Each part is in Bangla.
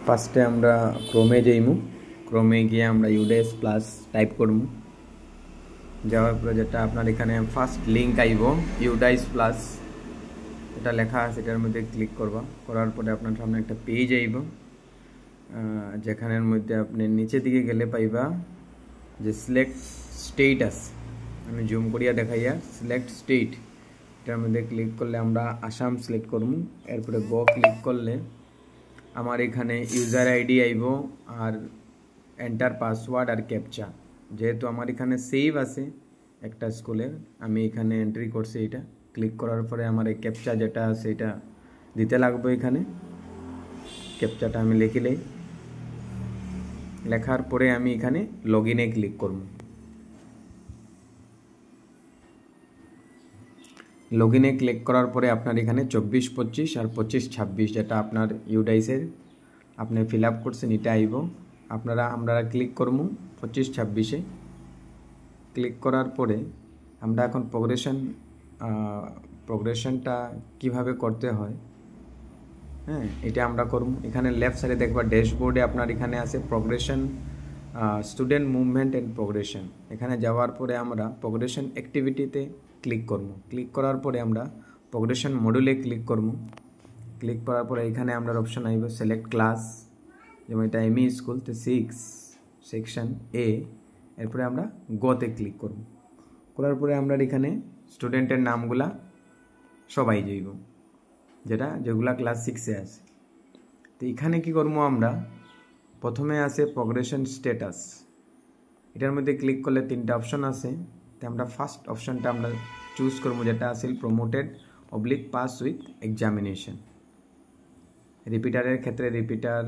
ফার্স্টে আমরা ক্রোমে যাইমু। ক্রোমে গিয়ে আমরা ইউডেস প্লাস টাইপ করবো। যাওয়ার পরে যেটা আপনার এখানে ফার্স্ট লিঙ্ক আইব ইউডাইস প্লাস, এটা লেখা আছে, এটার মধ্যে ক্লিক করবা। করার পরে আপনার সামনে একটা পেজ আইব, যেখানের মধ্যে আপনি নিচে দিকে গেলে পাইবা যে সিলেক্ট স্টেটাস। আমি জুম করিয়া দেখাইয়া সিলেক্ট স্টেট, এটার মধ্যে ক্লিক করলে আমরা আসাম সিলেক্ট করবো। এরপরে গো ক্লিক করলে আমার এখানে ইউজার আইডি আইব আর এন্টার পাসওয়ার্ড আর ক্যাপচা। যেহেতু আমার এখানে সেভ আছে একটা স্কুলের, আমি এখানে এন্ট্রি করছি। এটা ক্লিক করার পরে আমার এই ক্যাপচা যেটা আছে এটা দিতে লাগবে। এখানে ক্যাপচাটা আমি লিখিলেই, লেখার পরে আমি এখানে লগ ইনে ক্লিক করব। লগ ইনে ক্লিক করার পরে আপনার এখানে 24-25 আর 25-26 যেটা আপনার ইউডাইসের আপনি ফিল আপ করছেন এটা আইব। আমরা ক্লিক করব 25-26-এ। ক্লিক করার পরে আমরা এখন প্রোগ্রেশনটা কিভাবে করতে হয়, হ্যাঁ, এটা আমরা করব। এখানে লেফট সাইডে দেখবা ড্যাশবোর্ডে আপনার এখানে আছে progression, student movement and progression. এখানে যাওয়ার পরে আমরা প্রোগ্রেশন অ্যাক্টিভিটিতে ক্লিক করব। ক্লিক করার পরে আমরা প্রোগ্রেশন মডিউলে ক্লিক করব। ক্লিক করার পরে এখানে আমরা অপশন আইব সিলেক্ট ক্লাস, যেমন এটা এমই স্কুল তো 6 সেকশন এ। এরপরে আমরা গোতে ক্লিক করব। করার পরে আমরা এখানে স্টুডেন্টের নামগুলা সবাই যাইব, যেগুলা ক্লাস 6-এ আছে। তো এখানে কি করবো আমরা, প্রথমে আছে প্রোগ্রেশন স্ট্যাটাস। এটার মধ্যে ক্লিক করলে 3টা অপশন আছে। তো আমরা ফার্স্ট অপশনটা আমরা চুজ করবো, যেটা আছে প্রমোটেড / পাস উইথ এক্সামিনেশন। রিপিটারের ক্ষেত্রে রিপিটার,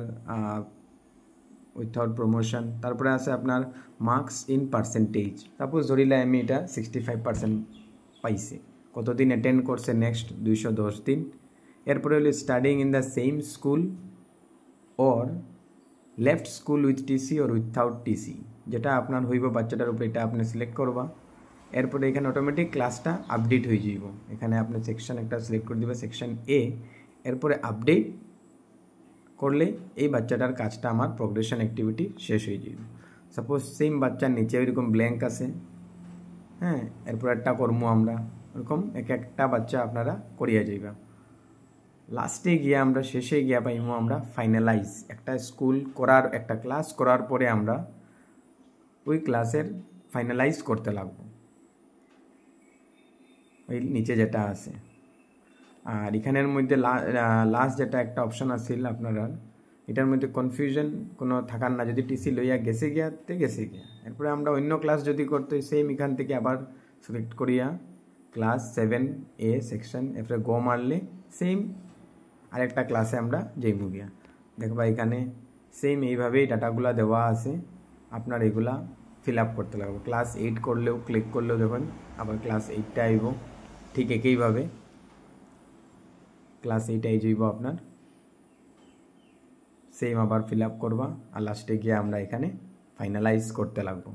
উইথাউট প্রমোশন। তারপরে আছে আপনার মার্কস ইন পার্সেন্টেজ। সাপোজ ধরিলে আমি এটা 65% পাইছি। কতদিন অ্যাটেন্ড করছে, নেক্সট 210 দিন। এরপরে হলো studying in the same school or left school with TC or without TC, যেটা আপনার হইব বাচ্চাটার উপরে, এটা আপনি সিলেক্ট করবা। এরপরে এখানে অটোমেটিক ক্লাসটা আপডেট হয়ে যাইব। এখানে আপনি সেকশন একটা সিলেক্ট করে দিবে, সেকশন এ। এরপরে আপডেট করলে এই বাচ্চাটার কাজটা আমার প্রোগ্রেশন অ্যাক্টিভিটি শেষ হয়ে যাবে। সাপোজ সেম বাচ্চার নিচে এরকম ব্ল্যাঙ্ক আছে, হ্যাঁ, এরপর একটা করবো আমরা এরকম একটা বাচ্চা আপনারা করিয়া যাইবা। লাস্টে গিয়ে আমরা শেষে গিয়া পাইমো আমরা ফাইনালাইজ। একটা ক্লাস করার পরে আমরা ওই ক্লাসের ফাইনালাইজ করতে লাগবো, ওই নিচে যেটা আছে। আর এখানের মধ্যে লাস্ট যেটা একটা অপশন আছিল আপনারা, এটার মধ্যে কনফিউশন কোনো থাকার না, যদি টিসি লইয়া গেছে গিয়া। এরপরে আমরা অন্য ক্লাস যদি করতে সেম এখান থেকে আবার সিলেক্ট করিয়া ক্লাস 7A সেকশন, এরপরে গো মারলে সেম আরেকটা ক্লাসে আমরা যাইব গিয়া। দেখবা এখানে সেম এইভাবেই ডাটাগুলা দেওয়া আছে, আপনার এগুলা ফিল আপ করতে লাগবে। ক্লাস 8 করলেও ক্লিক করলেও দেখুন আবার ক্লাস 8টা আইব, ঠিক একইভাবে ক্লাস 8 আই যাইব আপনার, সেম আবার ফিল আপ করবা। আর লাস্টে গিয়ে আমরা এখানে ফাইনালাইজ করতে লাগবো।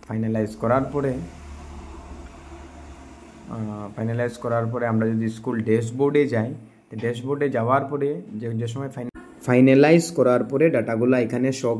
ফাইনালাইজ করার পরে আমরা যদি স্কুল ড্যাশবোর্ডে যাই, তো ড্যাশবোর্ডে যাওয়ার পরে যে সময় ফাইনালাইজ করার পরে ডাটাগুলো এখানে শো